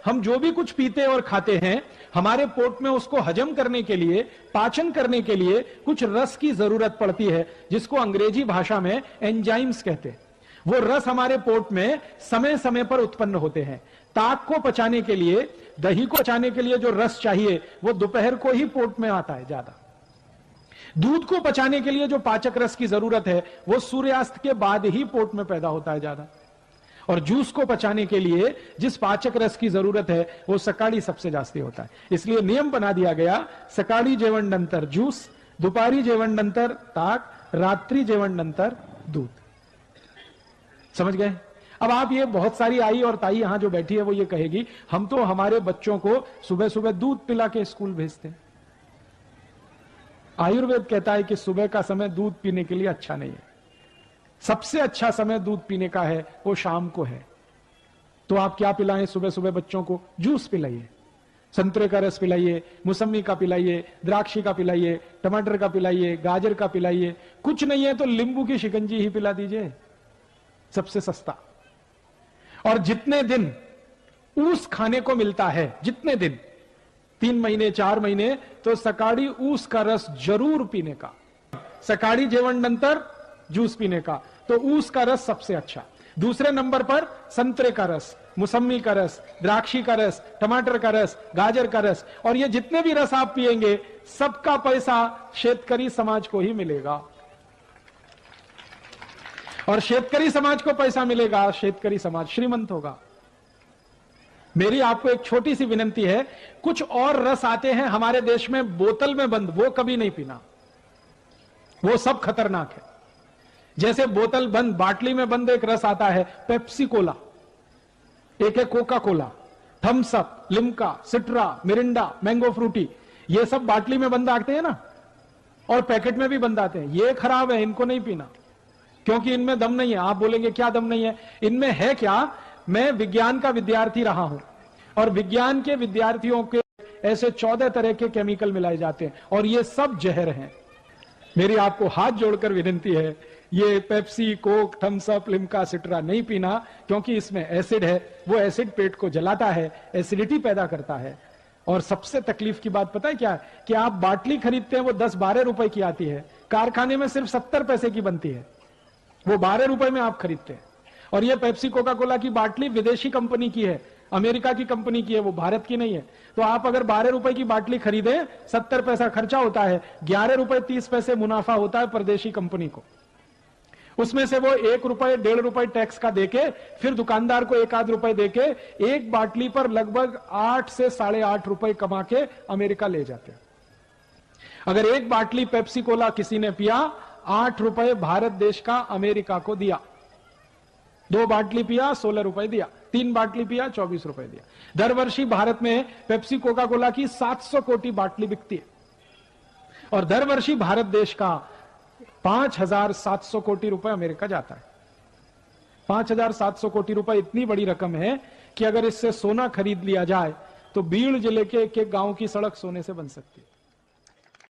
हम जो भी कुछ पीते और खाते हैं, हमारे पोट में उसको हजम करने के लिए, पाचन करने के लिए कुछ रस की जरूरत पड़ती है, जिसको अंग्रेजी भाषा में एंजाइम्स कहते हैं। वो रस हमारे पोट में समय समय पर उत्पन्न होते हैं। ताक को पचाने के लिए, दही को पचाने के लिए जो रस चाहिए वो दोपहर को ही पोट में आता है ज्यादा। दूध को पचाने के लिए जो पाचक रस की जरूरत है वो सूर्यास्त के बाद ही पोट में पैदा होता है ज्यादा। और जूस को पचाने के लिए जिस पाचक रस की जरूरत है वो सकाळी सबसे जास्ती होता है। इसलिए नियम बना दिया गया, सकाळी जेवण नंतर जूस, दुपारी जेवण नंतर ताक, रात्रि जेवण नंतर दूध। समझ गए? अब आप ये, बहुत सारी आई और ताई यहां जो बैठी है वो ये कहेगी, हम तो हमारे बच्चों को सुबह सुबह दूध पिला के स्कूल भेजते हैं। आयुर्वेद कहता है कि सुबह का समय दूध पीने के लिए अच्छा नहीं है। सबसे अच्छा समय दूध पीने का है वो शाम को है। तो आप क्या पिलाएं सुबह सुबह बच्चों को? जूस पिलाइए, संतरे का रस पिलाइए, मौसमी का पिलाइए, द्राक्षी का पिलाइए, टमाटर का पिलाइए, गाजर का पिलाइए। कुछ नहीं है तो नींबू की शिकंजी ही पिला दीजिए, सबसे सस्ता। और जितने दिन ऊस खाने को मिलता है, जितने दिन, 3 महीने 4 महीने, तो सकाळी ऊस का रस जरूर पीने का। सकाळी जेवण नंतर जूस पीने का, तो ऊस का रस सबसे अच्छा। दूसरे नंबर पर संतरे का रस, मौसमी का रस, द्राक्षी का रस, टमाटर का रस, गाजर का रस। और ये जितने भी रस आप पिएंगे सबका पैसा शेतकरी समाज को ही मिलेगा। और शेतकरी समाज को पैसा मिलेगा, शेतकरी समाज श्रीमंत होगा। मेरी आपको एक छोटी सी विनंती है, कुछ और रस आते हैं हमारे देश में बोतल में बंद, वो कभी नहीं पीना, वो सब खतरनाक है। जैसे बोतल बंद, बाटली में बंद एक रस आता है पेप्सी कोला, एक है Coca cola, Thums Up, Limca, Citra, Mirinda, mango Frooti, ये सब बाटली में बंद आते हैं ना, और पैकेट में भी बंद आते हैं। ये खराब है, इनको नहीं पीना, क्योंकि इनमें दम नहीं है। आप बोलेंगे क्या दम नहीं है? इनमें है क्या? मैं विज्ञान का विद्यार्थी रहा हूं, और विज्ञान के विद्यार्थियों के ऐसे 14 तरह के केमिकल मिलाए जाते हैं, और ये सब जहर हैं। मेरी आपको हाथ जोड़कर विनती है, ये Pepsi, Coke, Thums Up, Limca, Citra नहीं पीना, क्योंकि इसमें एसिड है। वो एसिड पेट को जलाता है, एसिडिटी पैदा करता है। और सबसे तकलीफ की बात पता है क्या है? कि आप बाटली खरीदते हैं, वो 10-12 रुपए की आती है, कारखाने में सिर्फ 70 पैसे की बनती है, वो 12 रुपए में आप खरीदते हैं। और ये पेप्सी, कोका कोला की बाटली विदेशी कंपनी की है, अमेरिका की कंपनी की है, वो भारत की नहीं है। तो आप अगर 12 रुपए की बाटली खरीदें, 70 पैसा खर्चा होता है, 11 रुपए 30 पैसे मुनाफा होता है परदेशी कंपनी को। उसमें से वो 1 रुपए 1.5 रुपए टैक्स का देके, फिर दुकानदार को 1 आध रुपए देके, एक बाटली पर लगभग 8 से 8.5 रुपए कमा के अमेरिका ले जाते हैं। अगर एक बाटली पेप्सी कोला किसी ने पिया, 8 रुपए भारत देश का अमेरिका को दिया। 2 बाटली पिया, 16 रुपए दिया। 3 बाटली पिया, 24 रुपए दिया। दर वर्षी भारत में पेप्सी कोका कोला की 700 कोटी बाटली बिकती है, और दर वर्षी भारत देश का 5,700 कोटी रुपए अमेरिका जाता है। 5,700 कोटी रुपए इतनी बड़ी रकम है कि अगर इससे सोना खरीद लिया जाए तो बीड़ जिले के एक गांव की सड़क सोने से बन सकती है।